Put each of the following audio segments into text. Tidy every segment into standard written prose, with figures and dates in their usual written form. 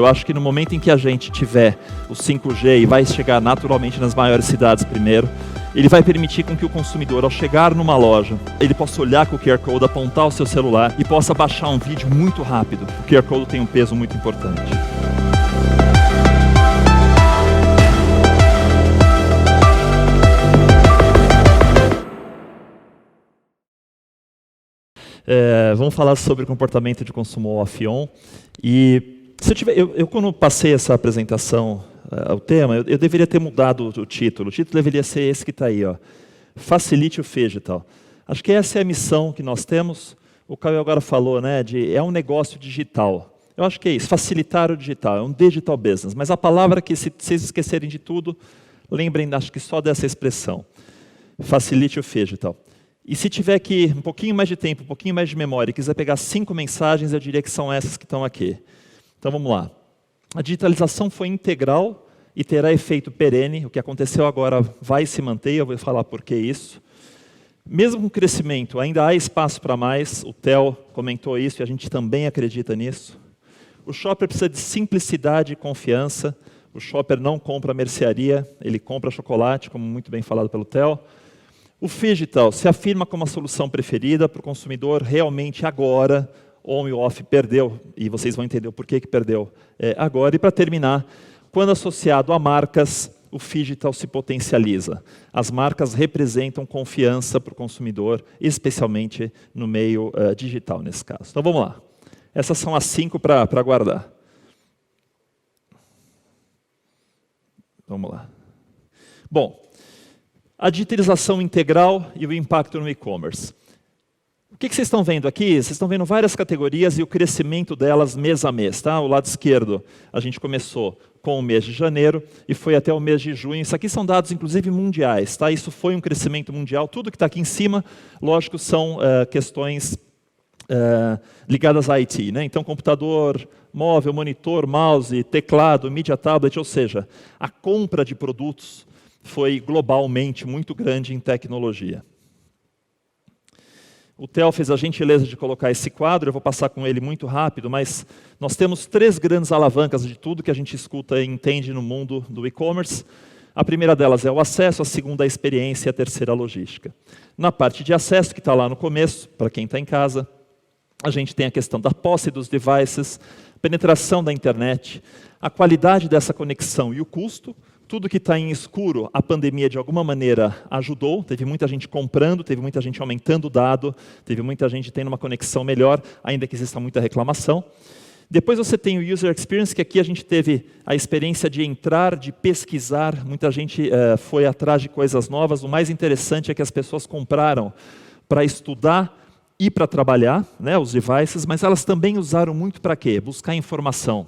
eu acho que no momento em que a gente tiver o 5G e vai chegar naturalmente nas maiores cidades primeiro, ele vai permitir com que o consumidor, ao chegar numa loja, ele possa olhar com o QR Code, apontar o seu celular e possa baixar um vídeo muito rápido. O QR Code tem um peso muito importante. Vamos falar sobre comportamento de consumo off-on. E se eu quando passei essa apresentação ao tema, eu deveria ter mudado o título. O título deveria ser esse que está aí, ó. Facilite o Phygital. Acho que essa é a missão que nós temos. O Caio agora falou, né, é um negócio digital. Eu acho que é isso, facilitar o digital, é um digital business. Mas a palavra que, se vocês esquecerem de tudo, lembrem, acho que só dessa expressão. Facilite o Phygital. E se tiver aqui um pouquinho mais de tempo, um pouquinho mais de memória, e quiser pegar 5 mensagens, eu diria que são essas que estão aqui. Então vamos lá. A digitalização foi integral e terá efeito perene. O que aconteceu agora vai se manter, eu vou falar por que isso. Mesmo com crescimento, ainda há espaço para mais. O Theo comentou isso e a gente também acredita nisso. O shopper precisa de simplicidade e confiança. O shopper não compra mercearia, ele compra chocolate, como muito bem falado pelo Theo. O Phygital se afirma como a solução preferida para o consumidor realmente agora. On e off perdeu, e vocês vão entender o porquê que perdeu agora. E para terminar, quando associado a marcas, o Phygital se potencializa. As marcas representam confiança para o consumidor, especialmente no meio digital nesse caso. Então vamos lá. Essas são as 5 para guardar. Vamos lá. Bom, a digitalização integral e o impacto no e-commerce. O que vocês estão vendo aqui? Vocês estão vendo várias categorias e o crescimento delas mês a mês. Tá? O lado esquerdo, a gente começou com o mês de janeiro e foi até o mês de junho. Isso aqui são dados, inclusive, mundiais. Tá? Isso foi um crescimento mundial. Tudo que está aqui em cima, lógico, são questões ligadas à IT. Né? Então, computador móvel, monitor, mouse, teclado, mídia tablet, ou seja, a compra de produtos foi globalmente muito grande em tecnologia. O Theo fez a gentileza de colocar esse quadro, eu vou passar com ele muito rápido, mas nós temos 3 grandes alavancas de tudo que a gente escuta e entende no mundo do e-commerce. A primeira delas é o acesso, a segunda a experiência e a terceira a logística. Na parte de acesso, que está lá no começo, para quem está em casa, a gente tem a questão da posse dos devices, penetração da internet, a qualidade dessa conexão e o custo. Tudo que está em escuro, a pandemia de alguma maneira ajudou, teve muita gente comprando, teve muita gente aumentando o dado, teve muita gente tendo uma conexão melhor, ainda que exista muita reclamação. Depois você tem o User Experience, que aqui a gente teve a experiência de entrar, de pesquisar, muita gente foi atrás de coisas novas. O mais interessante é que as pessoas compraram para estudar e para trabalhar, né, os devices, mas elas também usaram muito para quê? Buscar informação.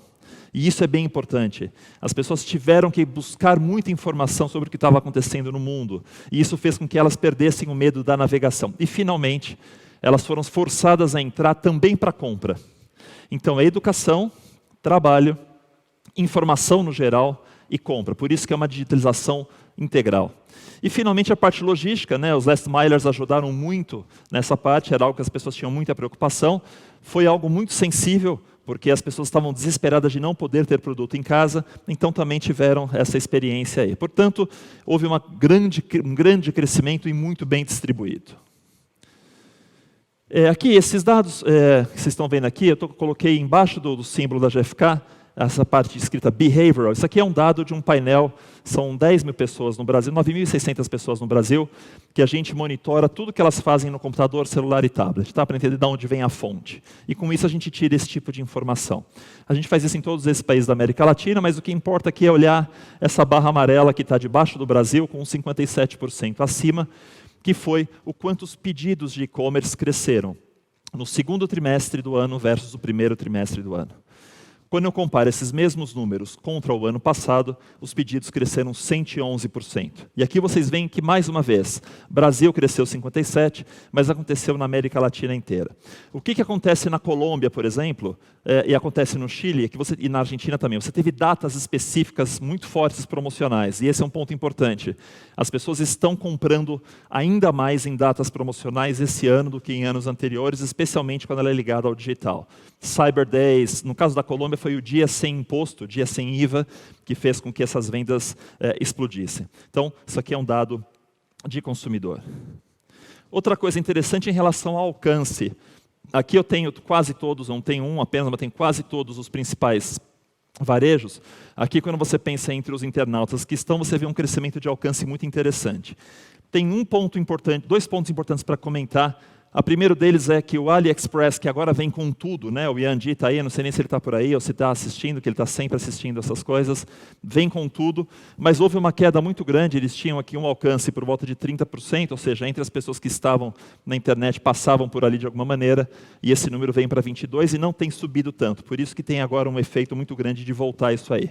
E isso é bem importante. As pessoas tiveram que buscar muita informação sobre o que estava acontecendo no mundo. E isso fez com que elas perdessem o medo da navegação. E, finalmente, elas foram forçadas a entrar também para a compra. Então, é educação, trabalho, informação no geral e compra. Por isso que é uma digitalização integral. E, finalmente, a parte logística, né? Os last milers ajudaram muito nessa parte, era algo que as pessoas tinham muita preocupação. Foi algo muito sensível, porque as pessoas estavam desesperadas de não poder ter produto em casa, então também tiveram essa experiência aí. Portanto, houve um grande crescimento e muito bem distribuído. Aqui, esses dados que vocês estão vendo aqui, eu coloquei embaixo do símbolo da GfK, essa parte escrita behavioral. Isso aqui é um dado de um painel, são 10 mil pessoas no Brasil, 9.600 pessoas no Brasil, que a gente monitora tudo que elas fazem no computador, celular e tablet, tá? Para entender de onde vem a fonte. E com isso a gente tira esse tipo de informação. A gente faz isso em todos esses países da América Latina, mas o que importa aqui é olhar essa barra amarela que está debaixo do Brasil, com 57% acima, que foi o quantos pedidos de e-commerce cresceram no segundo trimestre do ano versus o primeiro trimestre do ano. Quando eu comparo esses mesmos números contra o ano passado, os pedidos cresceram 111%. E aqui vocês veem que, mais uma vez, Brasil cresceu 57%, mas aconteceu na América Latina inteira. O que acontece na Colômbia, por exemplo, e acontece no Chile, e na Argentina também, você teve datas específicas muito fortes promocionais, e esse é um ponto importante. As pessoas estão comprando ainda mais em datas promocionais esse ano do que em anos anteriores, especialmente quando ela é ligada ao digital. Cyber Days, no caso da Colômbia foi o dia sem imposto, o dia sem IVA, que fez com que essas vendas explodissem. Então, isso aqui é um dado de consumidor. Outra coisa interessante em relação ao alcance. Aqui eu tenho quase todos, não tenho um apenas, mas tenho quase todos os principais varejos. Aqui, quando você pensa entre os internautas que estão, você vê um crescimento de alcance muito interessante. Tem dois pontos importantes para comentar. O primeiro deles é que o AliExpress, que agora vem com tudo, né? O Yanji está aí, eu não sei nem se ele está por aí ou se está assistindo, que ele está sempre assistindo essas coisas, vem com tudo, mas houve uma queda muito grande, eles tinham aqui um alcance por volta de 30%, ou seja, entre as pessoas que estavam na internet passavam por ali de alguma maneira, e esse número vem para 22% e não tem subido tanto, por isso que tem agora um efeito muito grande de voltar isso aí.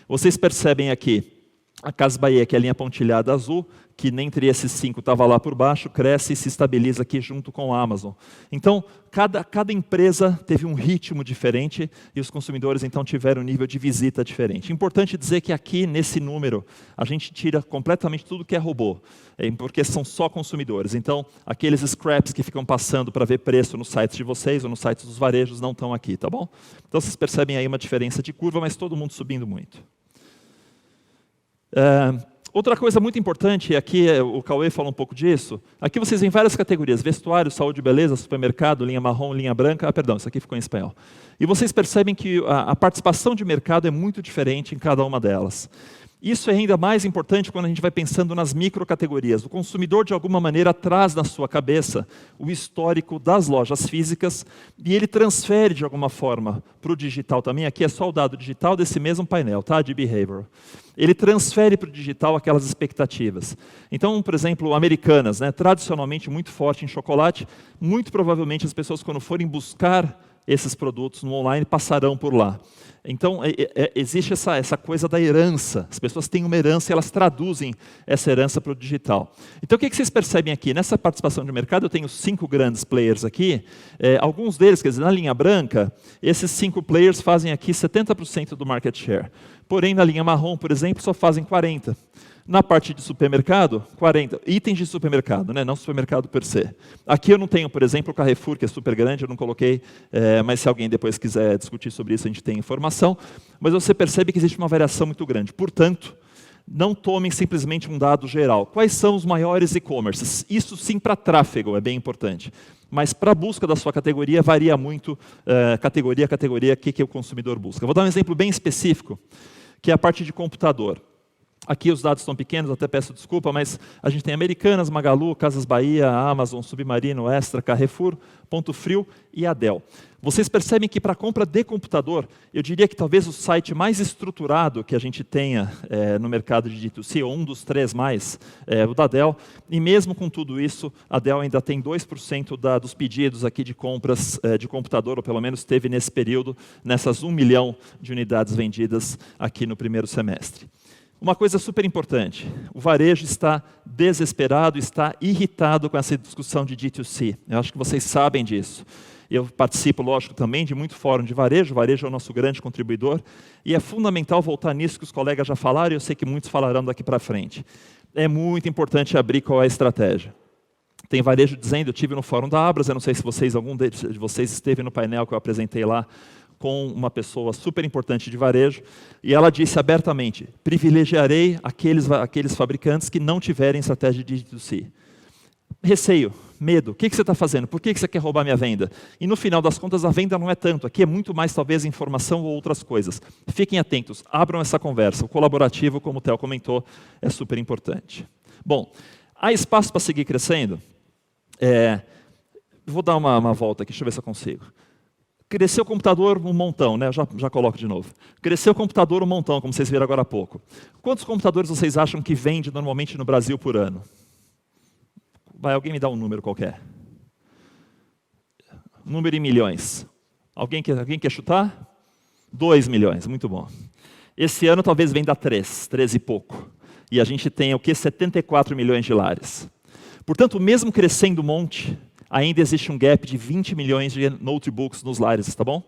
Vocês percebem aqui, a Casas Bahia, que é a linha pontilhada azul, que entre esses 5 estava lá por baixo, cresce e se estabiliza aqui junto com a Amazon. Então, cada empresa teve um ritmo diferente e os consumidores, então, tiveram um nível de visita diferente. Importante dizer que aqui, nesse número, a gente tira completamente tudo que é robô, porque são só consumidores. Então, aqueles scraps que ficam passando para ver preço nos sites de vocês ou nos sites dos varejos não estão aqui, tá bom? Então, vocês percebem aí uma diferença de curva, mas todo mundo subindo muito. Outra coisa muito importante, aqui o Cauê fala um pouco disso, aqui vocês veem várias categorias, vestuário, saúde e beleza, supermercado, linha marrom, linha branca, perdão, isso aqui ficou em espanhol. E vocês percebem que a participação de mercado é muito diferente em cada uma delas. Isso é ainda mais importante quando a gente vai pensando nas microcategorias. O consumidor, de alguma maneira, traz na sua cabeça o histórico das lojas físicas e ele transfere, de alguma forma, para o digital também. Aqui é só o dado digital desse mesmo painel, tá? De behavior. Ele transfere para o digital aquelas expectativas. Então, por exemplo, Americanas, né, tradicionalmente muito forte em chocolate, muito provavelmente as pessoas, quando forem buscar esses produtos no online, passarão por lá. Então, existe essa coisa da herança. As pessoas têm uma herança e elas traduzem essa herança para o digital. Então, o que vocês percebem aqui? Nessa participação de mercado, eu tenho 5 grandes players aqui. Alguns deles, quer dizer, na linha branca, esses 5 players fazem aqui 70% do market share. Porém, na linha marrom, por exemplo, só fazem 40%. Na parte de supermercado, 40%. Itens de supermercado, né? Não supermercado per se. Aqui eu não tenho, por exemplo, o Carrefour, que é super grande, eu não coloquei, mas se alguém depois quiser discutir sobre isso, a gente tem informação. Mas você percebe que existe uma variação muito grande. Portanto, não tomem simplesmente um dado geral. Quais são os maiores e-commerces? Isso sim para tráfego, é bem importante. Mas para a busca da sua categoria, varia muito, categoria a categoria, o que o consumidor busca. Vou dar um exemplo bem específico, que é a parte de computador. Aqui os dados estão pequenos, até peço desculpa, mas a gente tem Americanas, Magalu, Casas Bahia, Amazon, Submarino, Extra, Carrefour, Ponto Frio e Adel. Vocês percebem que para a compra de computador, eu diria que talvez o site mais estruturado que a gente tenha no mercado de D2C, ou um dos 3 mais, é o da Dell. E mesmo com tudo isso, a Dell ainda tem 2% dos pedidos aqui de compras de computador, ou pelo menos teve nesse período, nessas 1 milhão de unidades vendidas aqui no primeiro semestre. Uma coisa super importante, o varejo está desesperado, está irritado com essa discussão de D2C. Eu acho que vocês sabem disso. Eu participo, lógico, também de muito fórum de varejo, o varejo é o nosso grande contribuidor, e é fundamental voltar nisso que os colegas já falaram, e eu sei que muitos falarão daqui para frente. É muito importante abrir qual é a estratégia. Tem varejo dizendo, eu estive no fórum da Abras, eu não sei se algum de vocês esteve no painel que eu apresentei lá, com uma pessoa super importante de varejo, e ela disse abertamente, privilegiarei aqueles fabricantes que não tiverem estratégia de D2C. Receio, medo, o que você está fazendo? Por que você quer roubar minha venda? E no final das contas, a venda não é tanto, aqui é muito mais talvez informação ou outras coisas. Fiquem atentos, abram essa conversa, o colaborativo, como o Theo comentou, é super importante. Bom, há espaço para seguir crescendo? Vou dar uma volta aqui, deixa eu ver se eu consigo. Cresceu o computador um montão, né? Já coloco de novo. Cresceu o computador um montão, como vocês viram agora há pouco. Quantos computadores vocês acham que vende normalmente no Brasil por ano? Vai, alguém me dá um número qualquer. Número em milhões. Alguém quer chutar? 2 milhões, muito bom. Esse ano talvez venda 3 e pouco. E a gente tem o quê? 74 milhões de lares. Portanto, mesmo crescendo um monte, ainda existe um gap de 20 milhões de notebooks nos lares, tá bom?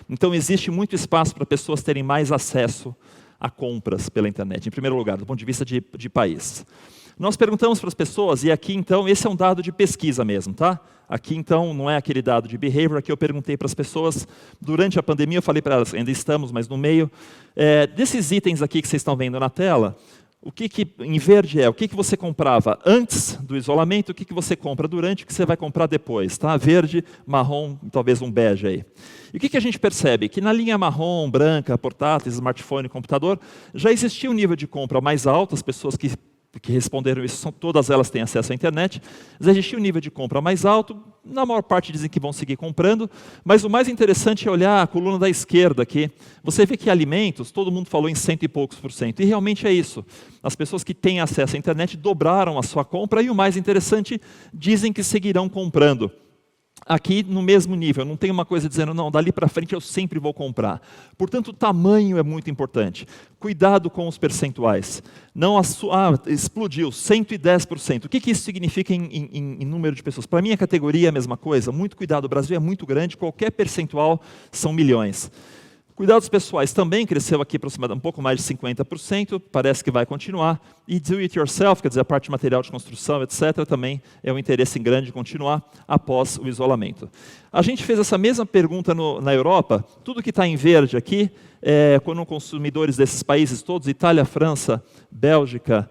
Então existe muito espaço para pessoas terem mais acesso a compras pela internet, em primeiro lugar, do ponto de vista de país. Nós perguntamos para as pessoas, e aqui então, esse é um dado de pesquisa mesmo, tá? Aqui então, não é aquele dado de behavior, aqui eu perguntei para as pessoas, durante a pandemia eu falei para elas, ainda estamos, mas no meio, desses itens aqui que vocês estão vendo na tela, o que em verde o que você comprava antes do isolamento, o que você compra durante, o que você vai comprar depois, tá? Verde, marrom, talvez um bege aí. E o que a gente percebe? Que na linha marrom, branca, portáteis, smartphone, computador, já existia um nível de compra mais alto, as pessoas que responderam isso, todas elas têm acesso à internet, já existia um nível de compra mais alto, na maior parte dizem que vão seguir comprando, mas o mais interessante é olhar a coluna da esquerda aqui, você vê que alimentos, todo mundo falou em 100 e poucos %, e realmente é isso. As pessoas que têm acesso à internet dobraram a sua compra, e o mais interessante, dizem que seguirão comprando. Aqui no mesmo nível, não tem uma coisa dizendo, não, dali para frente eu sempre vou comprar. Portanto, o tamanho é muito importante. Cuidado com os percentuais. Não explodiu, 110%. O que isso significa em número de pessoas? Para a minha categoria é a mesma coisa, muito cuidado, o Brasil é muito grande, qualquer percentual são milhões. Cuidados pessoais também cresceu aqui aproximadamente um pouco mais de 50%, parece que vai continuar. E do it yourself, quer dizer, a parte de material de construção, etc., também é um interesse grande de continuar após o isolamento. A gente fez essa mesma pergunta na Europa, tudo que está em verde aqui, quando consumidores desses países todos, Itália, França, Bélgica,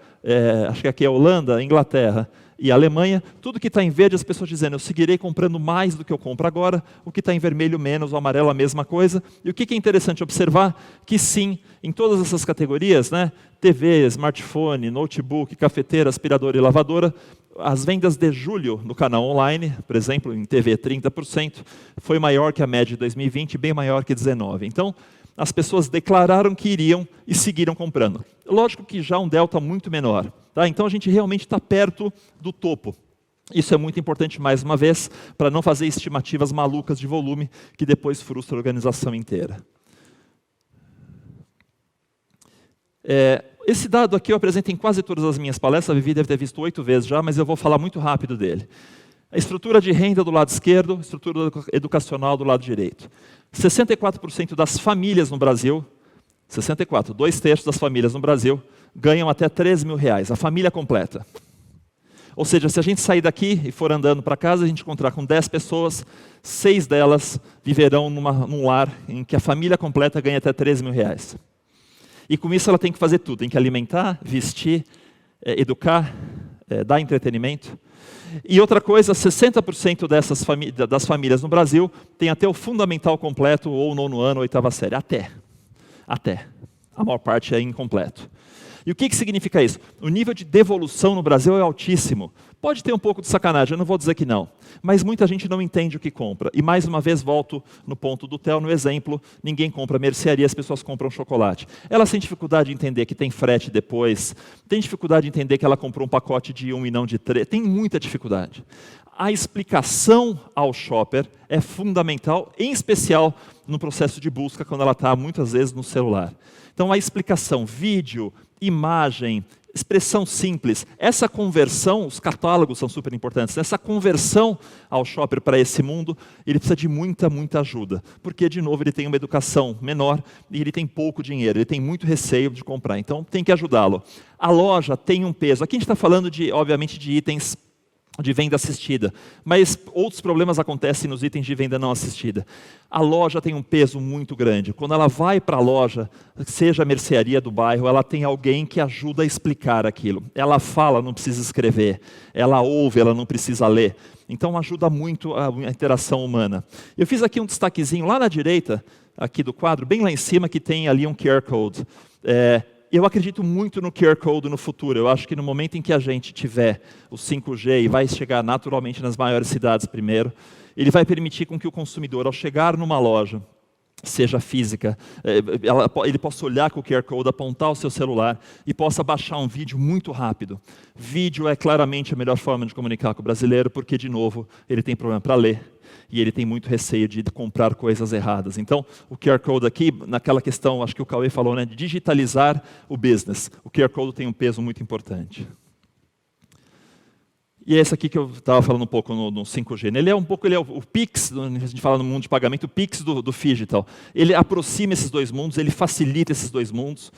acho que aqui é Holanda, Inglaterra, e a Alemanha, tudo que está em verde, as pessoas dizendo, eu seguirei comprando mais do que eu compro agora, o que está em vermelho menos, o amarelo a mesma coisa. E o que é interessante observar? Que sim, em todas essas categorias, né, TV, smartphone, notebook, cafeteira, aspiradora e lavadora, as vendas de julho no canal online, por exemplo, em TV 30%, foi maior que a média de 2020, bem maior que 19%. Então, as pessoas declararam que iriam e seguiram comprando. Lógico que já um delta muito menor. Tá? Então a gente realmente está perto do topo. Isso é muito importante, mais uma vez, para não fazer estimativas malucas de volume que depois frustra a organização inteira. Esse dado aqui eu apresento em quase todas as minhas palestras, a Vivi deve ter visto 8 vezes já, mas eu vou falar muito rápido dele. A estrutura de renda do lado esquerdo, a estrutura educacional do lado direito. 64% das famílias no Brasil, 64, 2/3 das famílias no Brasil, ganham até R$13.000, a família completa. Ou seja, se a gente sair daqui e for andando para casa, a gente encontrar com 10 pessoas, 6 delas viverão num lar em que a família completa ganha até R$13.000. E com isso ela tem que fazer tudo, tem que alimentar, vestir, educar, dar entretenimento. E outra coisa, 60% das famílias no Brasil têm até o fundamental completo, ou 9º ano, 8ª série. Até. A maior parte é incompleto. E o que significa isso? O nível de devolução no Brasil é altíssimo. Pode ter um pouco de sacanagem, eu não vou dizer que não. Mas muita gente não entende o que compra. E mais uma vez volto no ponto do Theo, no exemplo, ninguém compra mercearia, as pessoas compram chocolate. Elas têm dificuldade de entender que tem frete depois, tem dificuldade de entender que ela comprou um pacote de 1 e não de 3, tem muita dificuldade. A explicação ao shopper é fundamental, em especial no processo de busca, quando ela está muitas vezes no celular. Então a explicação, vídeo, imagem, expressão simples, essa conversão, os catálogos são super importantes, essa conversão ao shopper para esse mundo, ele precisa de muita ajuda, porque de novo ele tem uma educação menor e ele tem pouco dinheiro, ele tem muito receio de comprar, então tem que ajudá-lo. A loja tem um peso, aqui a gente está falando obviamente de itens de venda assistida, mas outros problemas acontecem nos itens de venda não assistida. A loja tem um peso muito grande. Quando ela vai para a loja, seja a mercearia do bairro, ela tem alguém que ajuda a explicar aquilo. Ela fala, não precisa escrever. Ela ouve, ela não precisa ler. Então ajuda muito a interação humana. Eu fiz aqui um destaquezinho lá na direita, aqui do quadro, bem lá em cima, que tem ali um QR Code. Eu acredito muito no QR Code no futuro. Eu acho que no momento em que a gente tiver o 5G e vai chegar naturalmente nas maiores cidades primeiro, ele vai permitir com que o consumidor, ao chegar numa loja, seja física, ele possa olhar com o QR Code, apontar o seu celular e possa baixar um vídeo muito rápido. Vídeo é claramente a melhor forma de comunicar com o brasileiro, porque, de novo, ele tem problema para ler. E ele tem muito receio de comprar coisas erradas. Então, o QR Code aqui, naquela questão, acho que o Cauê falou, né, de digitalizar o business. O QR Code tem um peso muito importante. E esse aqui que eu estava falando um pouco no 5G. Ele é o Pix, a gente fala no mundo de pagamento, o Pix do Phygital. Ele aproxima esses dois mundos, ele facilita esses dois mundos.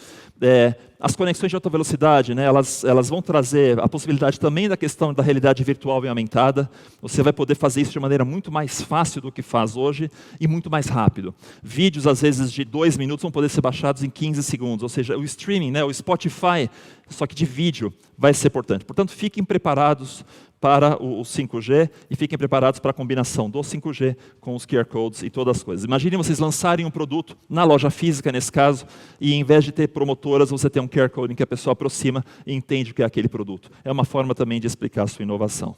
as conexões de alta velocidade, né, elas vão trazer a possibilidade também da questão da realidade virtual e aumentada. Você vai poder fazer isso de maneira muito mais fácil do que faz hoje e muito mais rápido. Vídeos, às vezes, de 2 minutos vão poder ser baixados em 15 segundos. Ou seja, o streaming, né, o Spotify, só que de vídeo, vai ser importante. Portanto, fiquem preparados para o 5G e fiquem preparados para a combinação do 5G com os QR Codes e todas as coisas. Imaginem vocês lançarem um produto na loja física, nesse caso, e em vez de ter promotoras, você tem um QR Code em que a pessoa aproxima e entende o que é aquele produto. É uma forma também de explicar a sua inovação.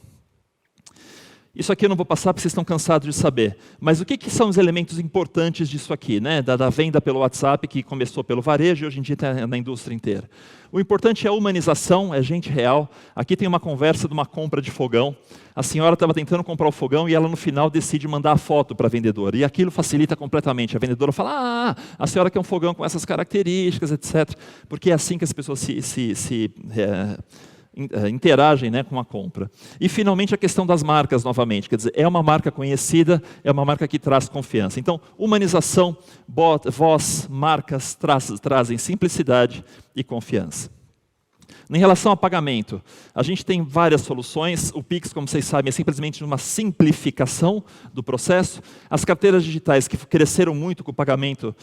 Isso aqui eu não vou passar porque vocês estão cansados de saber. Mas o que são os elementos importantes disso aqui, né? Da venda pelo WhatsApp, que começou pelo varejo e hoje em dia está na indústria inteira. O importante é a humanização, é gente real. Aqui tem uma conversa de uma compra de fogão. A senhora estava tentando comprar o fogão e ela no final decide mandar a foto para a vendedora. E aquilo facilita completamente. A vendedora fala, a senhora quer um fogão com essas características, etc. Porque é assim que as pessoas interagem, né, com a compra. E, finalmente, a questão das marcas, novamente. Quer dizer, é uma marca conhecida, é uma marca que traz confiança. Então, humanização, voz, marcas trazem simplicidade e confiança. Em relação ao pagamento, a gente tem várias soluções. O Pix, como vocês sabem, é simplesmente uma simplificação do processo. As carteiras digitais, que cresceram muito com o pagamento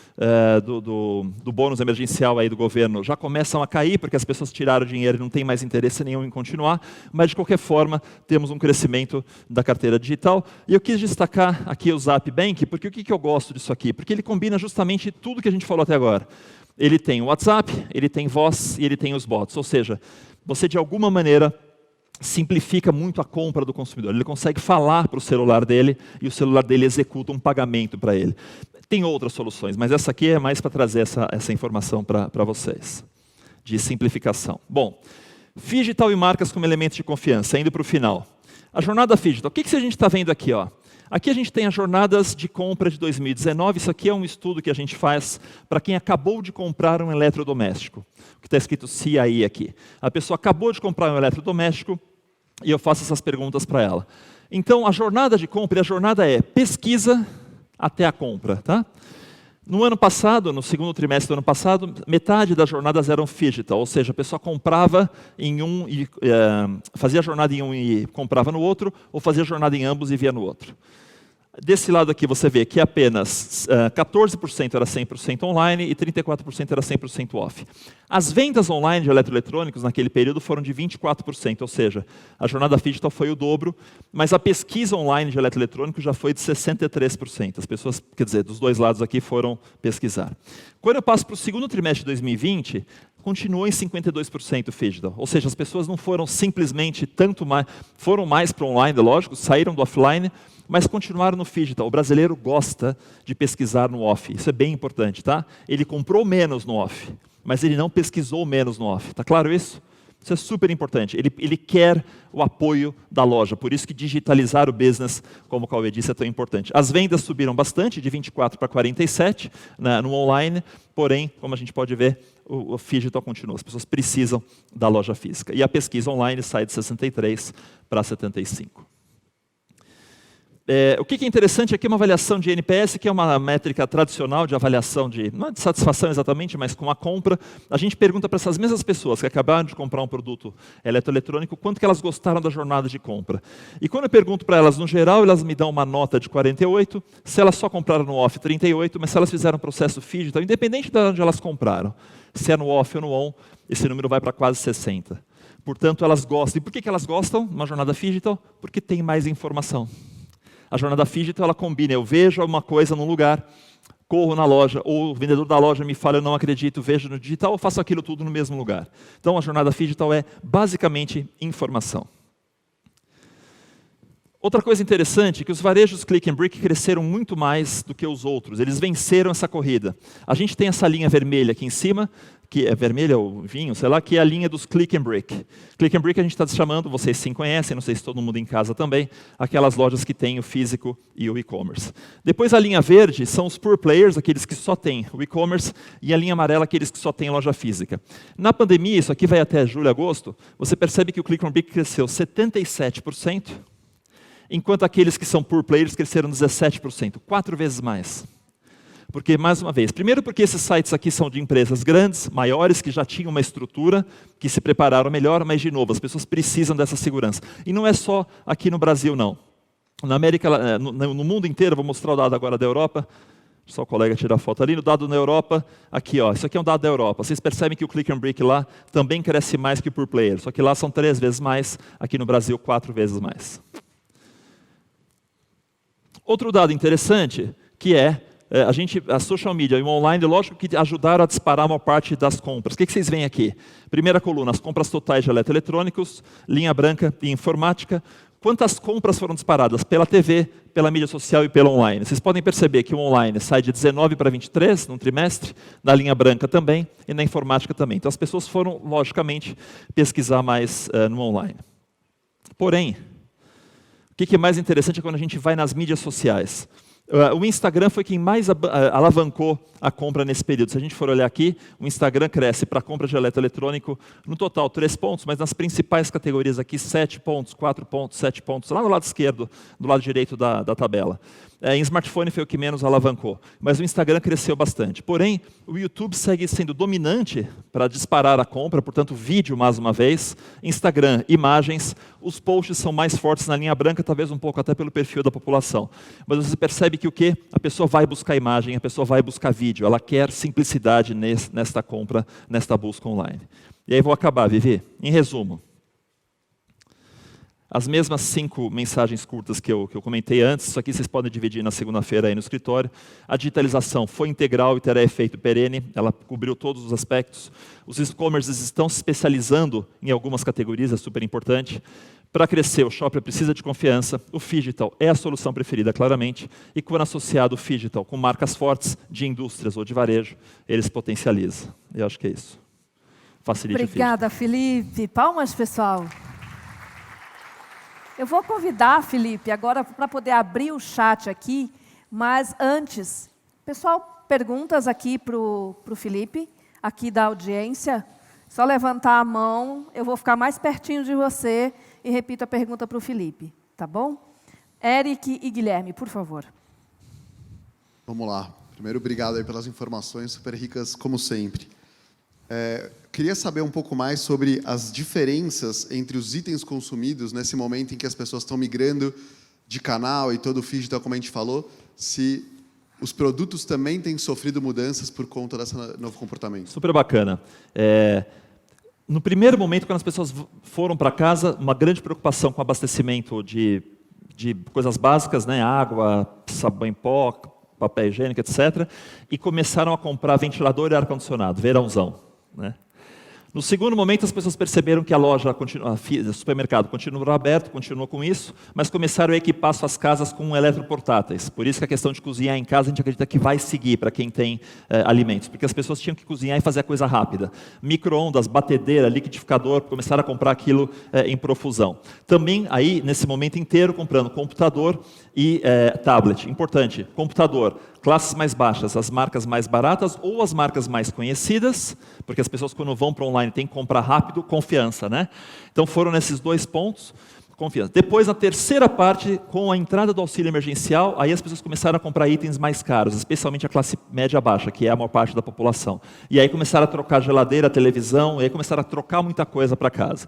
do bônus emergencial aí do governo, já começam a cair, porque as pessoas tiraram o dinheiro e não têm mais interesse nenhum em continuar. Mas, de qualquer forma, temos um crescimento da carteira digital. E eu quis destacar aqui o Zap Bank, porque o que eu gosto disso aqui? Porque ele combina justamente tudo que a gente falou até agora. Ele tem o WhatsApp, ele tem voz e ele tem os bots. Ou seja, você de alguma maneira simplifica muito a compra do consumidor. Ele consegue falar para o celular dele e o celular dele executa um pagamento para ele. Tem outras soluções, mas essa aqui é mais para trazer essa informação para vocês, de simplificação. Bom, Phygital e marcas como elementos de confiança, indo para o final. A jornada Phygital, o que a gente está vendo aqui? Aqui a gente tem as jornadas de compra de 2019. Isso aqui é um estudo que a gente faz para quem acabou de comprar um eletrodoméstico. Que está escrito CIE aqui. A pessoa acabou de comprar um eletrodoméstico e eu faço essas perguntas para ela. Então, a jornada de compra, a jornada é pesquisa até a compra. Tá? No ano passado, no segundo trimestre do ano passado, metade das jornadas eram Phygital, ou seja, a pessoa comprava em um e fazia a jornada em um e comprava no outro, ou fazia a jornada em ambos e via no outro. Desse lado aqui você vê que apenas 14% era 100% online e 34% era 100% off. As vendas online de eletroeletrônicos naquele período foram de 24%, ou seja, a jornada Phygital foi o dobro, mas a pesquisa online de eletroeletrônicos já foi de 63%. As pessoas, quer dizer, dos dois lados aqui foram pesquisar. Quando eu passo para o segundo trimestre de 2020, continuou em 52% Phygital. Ou seja, as pessoas não foram simplesmente tanto mais, foram mais para o online, lógico, saíram do offline, mas continuaram no Phygital. O brasileiro gosta de pesquisar no off. Isso é bem importante, tá? Ele comprou menos no off, mas ele não pesquisou menos no off. Está claro isso? Isso é super importante. Ele quer o apoio da loja. Por isso que digitalizar o business, como o Cauê disse, é tão importante. As vendas subiram bastante, de 24 para 47 no online. Porém, como a gente pode ver, o Phygital continua. As pessoas precisam da loja física. E a pesquisa online sai de 63 para 75. O que é interessante aqui é uma avaliação de NPS, que é uma métrica tradicional de avaliação não é de satisfação exatamente, mas com a compra. A gente pergunta para essas mesmas pessoas que acabaram de comprar um produto eletroeletrônico, quanto que elas gostaram da jornada de compra. E quando eu pergunto para elas, no geral, elas me dão uma nota de 48, se elas só compraram no off, 38, mas se elas fizeram um processo Phygital, independente de onde elas compraram, se é no off ou no on, esse número vai para quase 60. Portanto, elas gostam. E por que elas gostam de uma jornada Phygital? Porque tem mais informação. A jornada Phygital, ela combina, eu vejo uma coisa num lugar, corro na loja, ou o vendedor da loja me fala, eu não acredito, vejo no digital, eu faço aquilo tudo no mesmo lugar. Então, a jornada Phygital é basicamente informação. Outra coisa interessante é que os varejos Click and Brick cresceram muito mais do que os outros. Eles venceram essa corrida. A gente tem essa linha vermelha aqui em cima, que é vermelha ou vinho, sei lá, que é a linha dos Click and Brick. Click and Brick a gente está chamando, vocês sim conhecem, não sei se todo mundo em casa também, aquelas lojas que têm o físico e o e-commerce. Depois a linha verde são os pure players, aqueles que só têm o e-commerce, e a linha amarela, aqueles que só têm loja física. Na pandemia, isso aqui vai até julho, agosto, você percebe que o Click and Brick cresceu 77%, enquanto aqueles que são pure players cresceram 17%, 4 vezes mais. Porque, mais uma vez, primeiro porque esses sites aqui são de empresas grandes, maiores, que já tinham uma estrutura, que se prepararam melhor, mas, de novo, as pessoas precisam dessa segurança. E não é só aqui no Brasil, não. Na América, no mundo inteiro, vou mostrar o dado agora da Europa, só o colega tirar a foto ali, no dado na Europa, aqui, ó, isso aqui é um dado da Europa. Vocês percebem que o Click and Brick lá também cresce mais que o Pure Player, só que lá são 3 vezes mais, aqui no Brasil 4 vezes mais. Outro dado interessante, que é a social media e o online, lógico que ajudaram a disparar uma parte das compras. O que vocês veem aqui? Primeira coluna, as compras totais de eletroeletrônicos, linha branca e informática. Quantas compras foram disparadas pela TV, pela mídia social e pelo online? Vocês podem perceber que o online sai de 19 para 23 num trimestre, na linha branca também e na informática também. Então as pessoas foram, logicamente, pesquisar mais no online. Porém, o que é mais interessante é quando a gente vai nas mídias sociais. O Instagram foi quem mais alavancou a compra nesse período. Se a gente for olhar aqui, o Instagram cresce para a compra de eletroeletrônico, no total 3 pontos, mas nas principais categorias aqui, 7 pontos, 4 pontos, 7 pontos, lá no lado esquerdo, do lado direito da tabela. Em smartphone foi o que menos alavancou, mas o Instagram cresceu bastante. Porém, o YouTube segue sendo dominante para disparar a compra, portanto, vídeo mais uma vez, Instagram, imagens, os posts são mais fortes na linha branca, talvez um pouco até pelo perfil da população. Mas você percebe que o quê? A pessoa vai buscar imagem, a pessoa vai buscar vídeo, ela quer simplicidade nesta compra, nesta busca online. E aí vou acabar, Vivi. Em resumo, as mesmas 5 mensagens curtas que eu comentei antes, isso aqui vocês podem dividir na segunda-feira aí no escritório. A digitalização foi integral e terá efeito perene, ela cobriu todos os aspectos. Os e-commerces estão se especializando em algumas categorias, é super importante. Para crescer, o shopper precisa de confiança, o Phygital é a solução preferida, claramente, e quando associado o Phygital com marcas fortes de indústrias ou de varejo, ele se potencializa. Eu acho que é isso. Facilite. Obrigada, Felipe. Palmas, pessoal. Eu vou convidar, Felipe, agora para poder abrir o chat aqui, mas antes, pessoal, perguntas aqui para o Felipe, aqui da audiência. Só levantar a mão, eu vou ficar mais pertinho de você e repito a pergunta para o Felipe, tá bom? Eric e Guilherme, por favor. Vamos lá. Primeiro, obrigado aí pelas informações super ricas, como sempre. Queria saber um pouco mais sobre as diferenças entre os itens consumidos nesse momento em que as pessoas estão migrando de canal e todo o Phygital, como a gente falou, se os produtos também têm sofrido mudanças por conta desse novo comportamento. Super bacana. No primeiro momento, quando as pessoas foram para casa, uma grande preocupação com o abastecimento de coisas básicas, né? Água, sabão em pó, papel higiênico, etc. E começaram a comprar ventilador e ar-condicionado, verãozão. Né? No segundo momento, as pessoas perceberam que a loja, o supermercado continuou aberto, continuou com isso, mas começaram a equipar suas casas com eletroportáteis. Por isso que a questão de cozinhar em casa, a gente acredita que vai seguir para quem tem alimentos, porque as pessoas tinham que cozinhar e fazer a coisa rápida. Micro-ondas, batedeira, liquidificador, começaram a comprar aquilo em profusão. Também, aí, nesse momento inteiro, comprando computador e tablet. Importante, computador. Classes mais baixas, as marcas mais baratas ou as marcas mais conhecidas, porque as pessoas quando vão para online têm que comprar rápido, confiança, né? Então foram nesses 2 pontos, confiança. Depois, na terceira parte, com a entrada do auxílio emergencial, aí as pessoas começaram a comprar itens mais caros, especialmente a classe média baixa, que é a maior parte da população. E aí começaram a trocar geladeira, televisão, e aí começaram a trocar muita coisa para casa.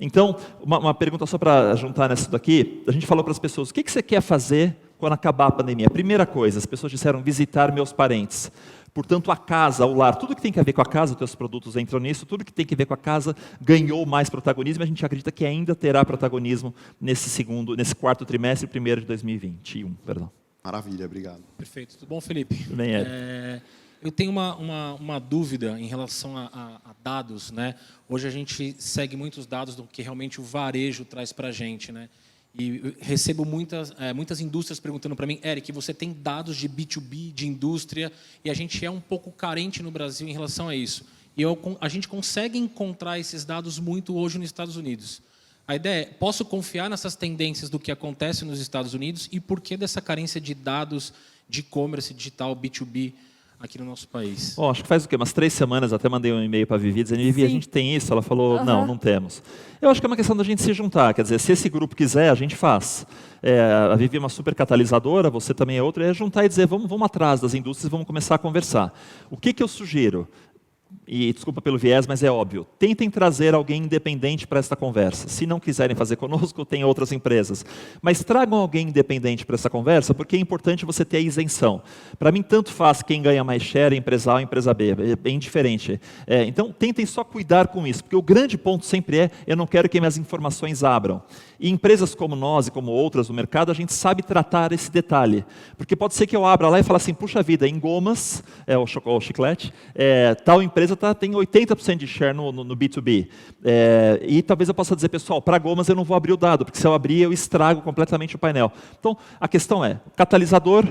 Então, uma pergunta só para juntar nisso daqui, a gente falou para as pessoas, o que você quer fazer quando acabar a pandemia? Primeira coisa, as pessoas disseram visitar meus parentes. Portanto, a casa, o lar, tudo que tem a ver com a casa, os teus produtos entram nisso, tudo que tem a ver com a casa ganhou mais protagonismo, e a gente acredita que ainda terá protagonismo nesse quarto trimestre, primeiro de 2021. Perdão. Maravilha, obrigado. Perfeito. Tudo bom, Felipe? Tudo bem, Ed? Eu tenho uma dúvida em relação a dados, né? Hoje a gente segue muitos dados do que realmente o varejo traz para a gente, né? E recebo muitas indústrias perguntando para mim, Eric, você tem dados de B2B, de indústria, e a gente é um pouco carente no Brasil em relação a isso. E a gente consegue encontrar esses dados muito hoje nos Estados Unidos. A ideia é, posso confiar nessas tendências do que acontece nos Estados Unidos e por que dessa carência de dados de e-commerce digital B2B aqui no nosso país? Bom, acho que faz o quê? Umas 3 semanas, até mandei um e-mail para a Vivi, dizendo, Vivi, a Sim. gente tem isso? Ela falou, não temos. Eu acho que é uma questão da gente se juntar, quer dizer, se esse grupo quiser, a gente faz. A Vivi é uma super catalisadora, você também é outra, é juntar e dizer, vamos atrás das indústrias e vamos começar a conversar. O que eu sugiro? E desculpa pelo viés, mas é óbvio. Tentem trazer alguém independente para esta conversa. Se não quiserem fazer conosco, tem outras empresas. Mas tragam alguém independente para essa conversa, porque é importante você ter a isenção. Para mim, tanto faz quem ganha mais share, empresa A ou empresa B. É bem diferente. Então, tentem só cuidar com isso, porque o grande ponto sempre eu não quero que minhas informações abram. E empresas como nós e como outras no mercado, a gente sabe tratar esse detalhe. Porque pode ser que eu abra lá e fale assim, puxa vida, em gomas, o chiclete, tal empresa tem 80% de share no B2B. E talvez eu possa dizer, pessoal, para gomas eu não vou abrir o dado, porque se eu abrir eu estrago completamente o painel. Então, a questão é, catalisador,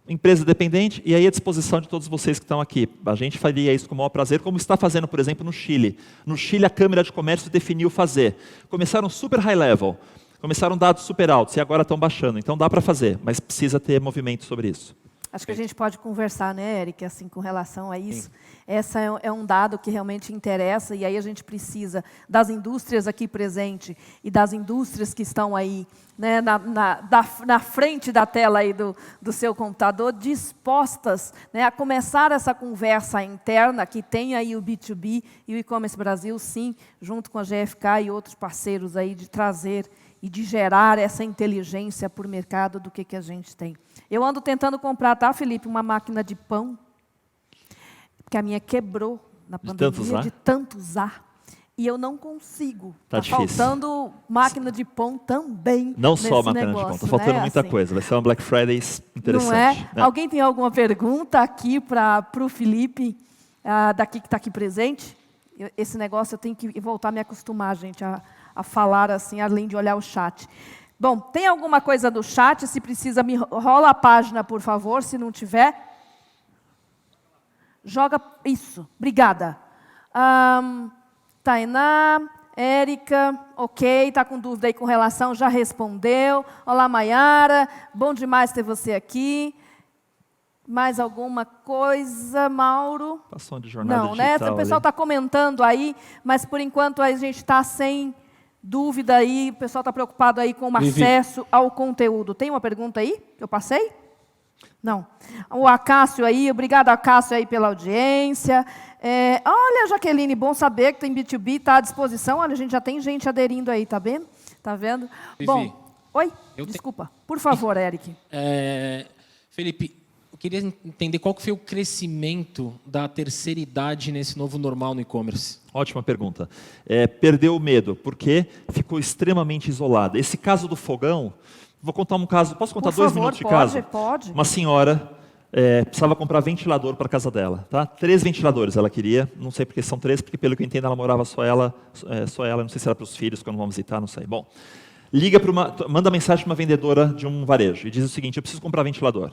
empresa dependente, e aí à disposição de todos vocês que estão aqui. A gente faria isso com o maior prazer, como está fazendo, por exemplo, no Chile. No Chile, a Câmara de Comércio definiu fazer. Começaram super high level, começaram dados super altos, e agora estão baixando. Então dá para fazer, mas precisa ter movimento sobre isso. Acho que a gente pode conversar, né, Eric, assim, com relação a isso. Essa é um dado que realmente interessa, e aí a gente precisa das indústrias aqui presentes e das indústrias que estão aí, né, na frente da tela aí do seu computador, dispostas, né, a começar essa conversa interna, que tem aí o B2B e o E-Commerce Brasil, sim, junto com a GfK e outros parceiros aí, de trazer e de gerar essa inteligência por mercado do que a gente tem. Eu ando tentando comprar, tá, Felipe, uma máquina de pão, porque a minha quebrou na pandemia de tanto usar. E eu não consigo. Tá difícil. Faltando máquina de pão também. Não só máquina negócio, de pão, está faltando muita assim, coisa. Vai ser uma Black Friday interessante. Não é? Né? Alguém tem alguma pergunta aqui para o Felipe, daqui que está aqui presente? Esse negócio eu tenho que voltar a me acostumar, gente, a falar assim, além de olhar o chat. Bom, tem alguma coisa no chat? Se precisa, me rola a página, por favor, se não tiver. Joga, isso, obrigada. Tainá, Érica, ok, está com dúvida aí com relação, já respondeu. Olá, Maiara, bom demais ter você aqui. Mais alguma coisa, Mauro? Passou de jornada não, né? O pessoal está comentando aí, mas por enquanto a gente está sem dúvida aí, o pessoal está preocupado aí com o acesso ao conteúdo. Tem uma pergunta aí que eu passei? Não. O Acácio aí, obrigado, Acácio, aí pela audiência. Olha, Jaqueline, bom saber que tem B2B, está à disposição. Olha, a gente já tem gente aderindo aí, tá vendo? Tá vendo? Vivi, bom, oi? Desculpa. Por favor, Eric. Felipe, eu queria entender qual que foi o crescimento da terceira idade nesse novo normal no e-commerce. Ótima pergunta. Perdeu o medo, porque ficou extremamente isolada. Esse caso do fogão, vou contar um caso, posso contar 2 minutos de caso? Pode. Uma senhora precisava comprar ventilador para a casa dela. Tá? 3 ventiladores ela queria, não sei porque são 3, porque pelo que eu entendo ela morava só ela, não sei se era para os filhos, quando vão visitar, não sei. Bom, manda mensagem para uma vendedora de um varejo e diz o seguinte, eu preciso comprar ventilador.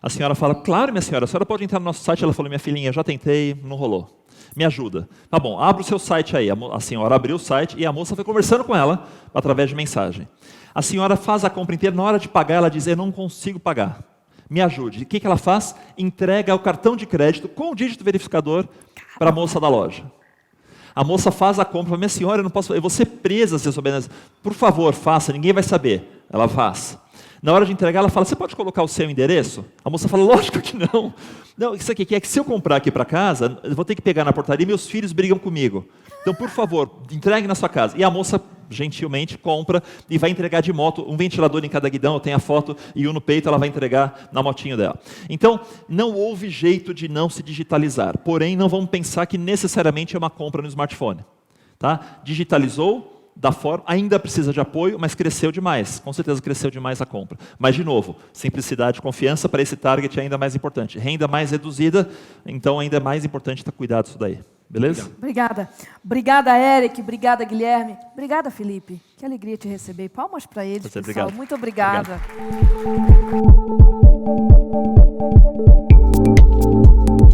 A senhora fala, claro, minha senhora, a senhora pode entrar no nosso site. Ela falou, minha filhinha, eu já tentei, não rolou. Me ajuda. Tá bom, abra o seu site aí. A senhora abriu o site e a moça foi conversando com ela através de mensagem. A senhora faz a compra inteira, na hora de pagar, ela diz, eu não consigo pagar. Me ajude. O que ela faz? Entrega o cartão de crédito com o dígito verificador para a moça da loja. A moça faz a compra, minha senhora, eu não posso, eu vou ser presa se eu souber. Por favor, faça, ninguém vai saber. Ela faz. Na hora de entregar, ela fala, você pode colocar o seu endereço? A moça fala, lógico que não. Não, isso aqui é que se eu comprar aqui para casa, eu vou ter que pegar na portaria e meus filhos brigam comigo. Então, por favor, entregue na sua casa. E a moça, gentilmente, compra e vai entregar de moto, um ventilador em cada guidão, eu tenho a foto, e um no peito, ela vai entregar na motinho dela. Então, não houve jeito de não se digitalizar. Porém, não vamos pensar que necessariamente é uma compra no smartphone. Tá? Digitalizou, da forma, ainda precisa de apoio, mas cresceu demais. Com certeza cresceu demais a compra. Mas, de novo, simplicidade e confiança para esse target é ainda mais importante. Renda mais reduzida, então ainda é mais importante ter cuidado disso daí. Beleza? Obrigada. Obrigada, Eric. Obrigada, Guilherme. Obrigada, Felipe. Que alegria te receber. Palmas para eles, pessoal. Obrigado. Muito obrigada. Obrigado.